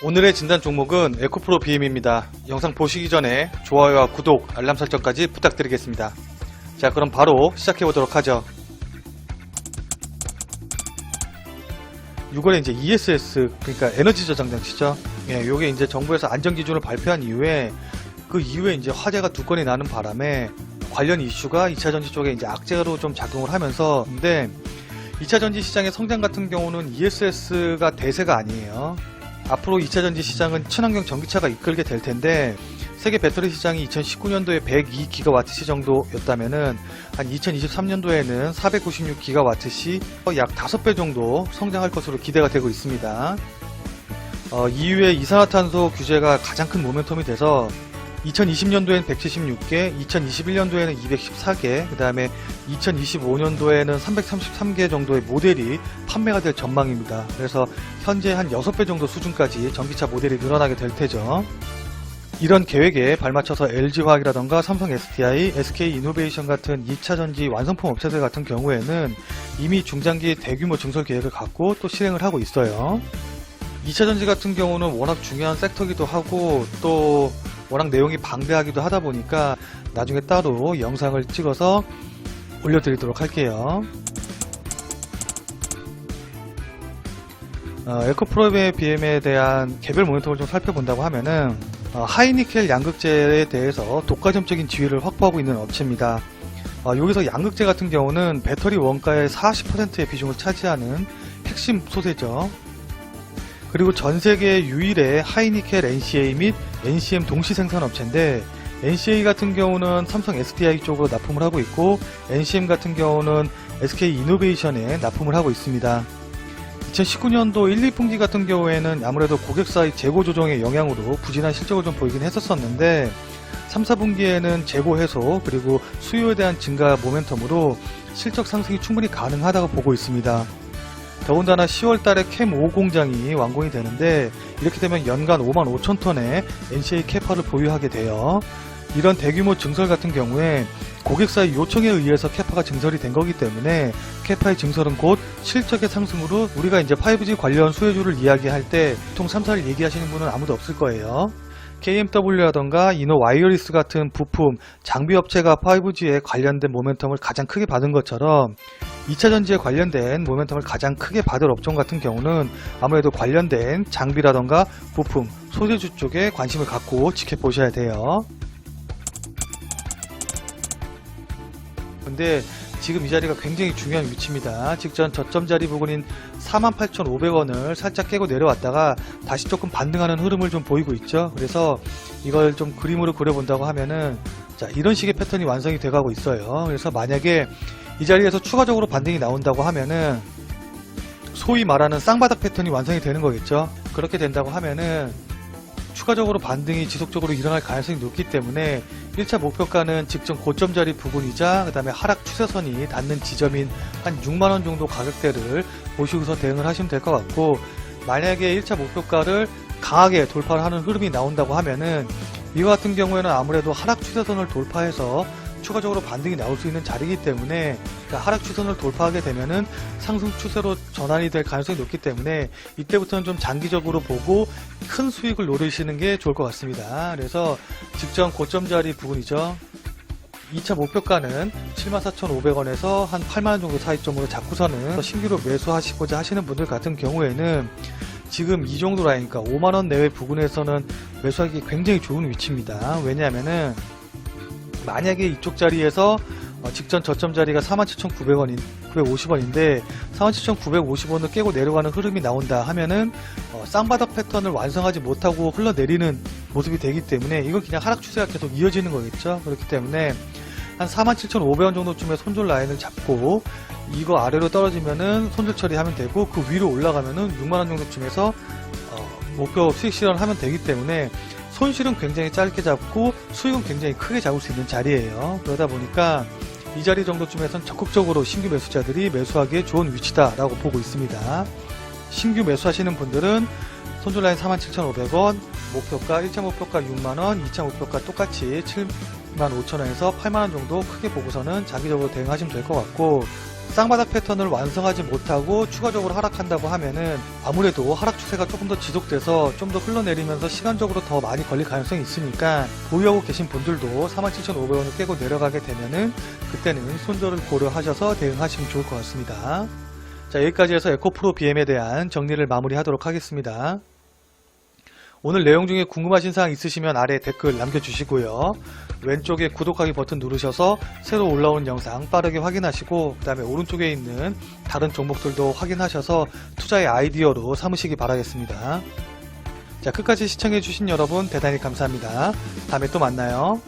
오늘의 진단 종목은 에코프로 BM입니다. 영상 보시기 전에 좋아요와 구독, 알람 설정까지 부탁드리겠습니다. 자, 그럼 바로 시작해보도록 하죠. 6월에 이제 ESS, 그러니까 에너지 저장 장치죠. 예, 요게 이제 정부에서 안전 기준을 발표한 이후에 그 이후에 이제 화재가 두 건이 나는 바람에 관련 이슈가 2차전지 쪽에 이제 악재로 좀 작용을 하면서, 근데 2차전지 시장의 성장 같은 경우는 ESS가 대세가 아니에요. 앞으로 2차전지 시장은 친환경 전기차가 이끌게 될 텐데, 세계 배터리 시장이 2019년도에 102GWh 정도였다면은 한 2023년도에는 496GWh, 약 5배 정도 성장할 것으로 기대가 되고 있습니다. 이후에 이산화탄소 규제가 가장 큰 모멘텀이 돼서 2020년도에는 176개, 2021년도에는 214개, 그 다음에 2025년도에는 333개 정도의 모델이 판매가 될 전망입니다. 그래서 현재 한 6배 정도 수준까지 전기차 모델이 늘어나게 될 테죠. 이런 계획에 발맞춰서 LG화학이라던가 삼성 SDI, SK이노베이션 같은 2차전지 완성품 업체들 같은 경우에는 이미 중장기 대규모 증설 계획을 갖고 또 실행을 하고 있어요. 2차전지 같은 경우는 워낙 중요한 섹터기도 하고 또 워낙 내용이 방대하기도 하다 보니까 나중에 따로 영상을 찍어서 올려드리도록 할게요. 에코프로 BM에 대한 개별 모니터를 좀 살펴본다고 하면은 하이니켈 양극재에 대해서 독과점적인 지위를 확보하고 있는 업체입니다. 여기서 양극재 같은 경우는 배터리 원가의 40%의 비중을 차지하는 핵심 소재죠. 그리고 전세계 유일의 하이니켈 NCA 및 NCM 동시 생산 업체인데, NCA 같은 경우는 삼성 SDI 쪽으로 납품을 하고 있고 NCM 같은 경우는 SK이노베이션에 납품을 하고 있습니다. 2019년도 1, 2분기 같은 경우에는 아무래도 고객사의 재고 조정의 영향으로 부진한 실적을 좀 보이긴 했었었는데 3, 4분기에는 재고 해소 그리고 수요에 대한 증가 모멘텀으로 실적 상승이 충분히 가능하다고 보고 있습니다. 더군다나 10월달에 캠5 공장이 완공이 되는데 이렇게 되면 연간 55,000톤의 NCA 캐파를 보유하게 돼요. 이런 대규모 증설 같은 경우에 고객사의 요청에 의해서 캐파가 증설이 된 거기 때문에 캐파의 증설은 곧 실적의 상승으로, 우리가 이제 5G 관련 수혜주를 이야기할 때 보통 3사를 얘기하시는 분은 아무도 없을 거예요. KMW라던가 이노와이어리스 같은 부품, 장비 업체가 5G에 관련된 모멘텀을 가장 크게 받은 것처럼 2차전지에 관련된 모멘텀을 가장 크게 받을 업종 같은 경우는 아무래도 관련된 장비라던가 부품, 소재주 쪽에 관심을 갖고 지켜보셔야 돼요. 근데 지금 이 자리가 굉장히 중요한 위치입니다. 직전 저점 자리 부근인 48,500원을 살짝 깨고 내려왔다가 다시 조금 반등하는 흐름을 좀 보이고 있죠. 그래서 이걸 좀 그림으로 그려본다고 하면은, 자, 이런 식의 패턴이 완성이 돼가고 있어요. 그래서 만약에 이 자리에서 추가적으로 반등이 나온다고 하면은 소위 말하는 쌍바닥 패턴이 완성이 되는 거겠죠. 그렇게 된다고 하면은 추가적으로 반등이 지속적으로 일어날 가능성이 높기 때문에 1차 목표가는 직전 고점 자리 부근이자 그 다음에 하락 추세선이 닿는 지점인 한 6만원 정도 가격대를 보시고서 대응을 하시면 될 것 같고, 만약에 1차 목표가를 강하게 돌파를 하는 흐름이 나온다고 하면은 이와 같은 경우에는 아무래도 하락 추세선을 돌파해서 추가적으로 반등이 나올 수 있는 자리이기 때문에, 그러니까 하락 추세선을 돌파하게 되면은 상승 추세로 전환이 될 가능성이 높기 때문에 이때부터는 좀 장기적으로 보고 큰 수익을 노리시는 게 좋을 것 같습니다. 그래서 직전 고점 자리 부근이죠. 2차 목표가는 74,500원에서 한 8만원 정도 사이점으로 잡고서는 신규로 매수하시고자 하시는 분들 같은 경우에는 지금 이 정도 라인이니까 5만원 내외 부근에서는 매수하기 굉장히 좋은 위치입니다. 왜냐하면은 만약에 이쪽 자리에서 직전 저점 자리가 47,950원인데 47,950원을 깨고 내려가는 흐름이 나온다 하면은 쌍바닥 패턴을 완성하지 못하고 흘러내리는 모습이 되기 때문에 이건 그냥 하락 추세가 계속 이어지는 거겠죠. 그렇기 때문에 한 47,500원 정도쯤에 손절 라인을 잡고 이거 아래로 떨어지면은 손절 처리하면 되고, 그 위로 올라가면은 6만원 정도쯤에서 목표 수익 실현하면 되기 때문에 손실은 굉장히 짧게 잡고 수익은 굉장히 크게 잡을 수 있는 자리예요. 그러다 보니까 이 자리 정도쯤에선 적극적으로 신규 매수자들이 매수하기에 좋은 위치다라고 보고 있습니다. 신규 매수하시는 분들은 손절라인 47,500원, 목표가 1차 목표가 6만원, 2차 목표가 똑같이 75,000원에서 8만원 정도 크게 보고서는 장기적으로 대응하시면 될 것 같고, 쌍바닥 패턴을 완성하지 못하고 추가적으로 하락한다고 하면은 아무래도 하락 추세가 조금 더 지속돼서 좀 더 흘러내리면서 시간적으로 더 많이 걸릴 가능성이 있으니까 보유하고 계신 분들도 47,500원을 깨고 내려가게 되면은 그때는 손절을 고려하셔서 대응하시면 좋을 것 같습니다. 자, 여기까지 해서 에코프로 BM에 대한 정리를 마무리하도록 하겠습니다. 오늘 내용 중에 궁금하신 사항 있으시면 아래 댓글 남겨주시고요. 왼쪽에 구독하기 버튼 누르셔서 새로 올라온 영상 빠르게 확인하시고 그 다음에 오른쪽에 있는 다른 종목들도 확인하셔서 투자의 아이디어로 삼으시기 바라겠습니다. 자, 끝까지 시청해주신 여러분 대단히 감사합니다. 다음에 또 만나요.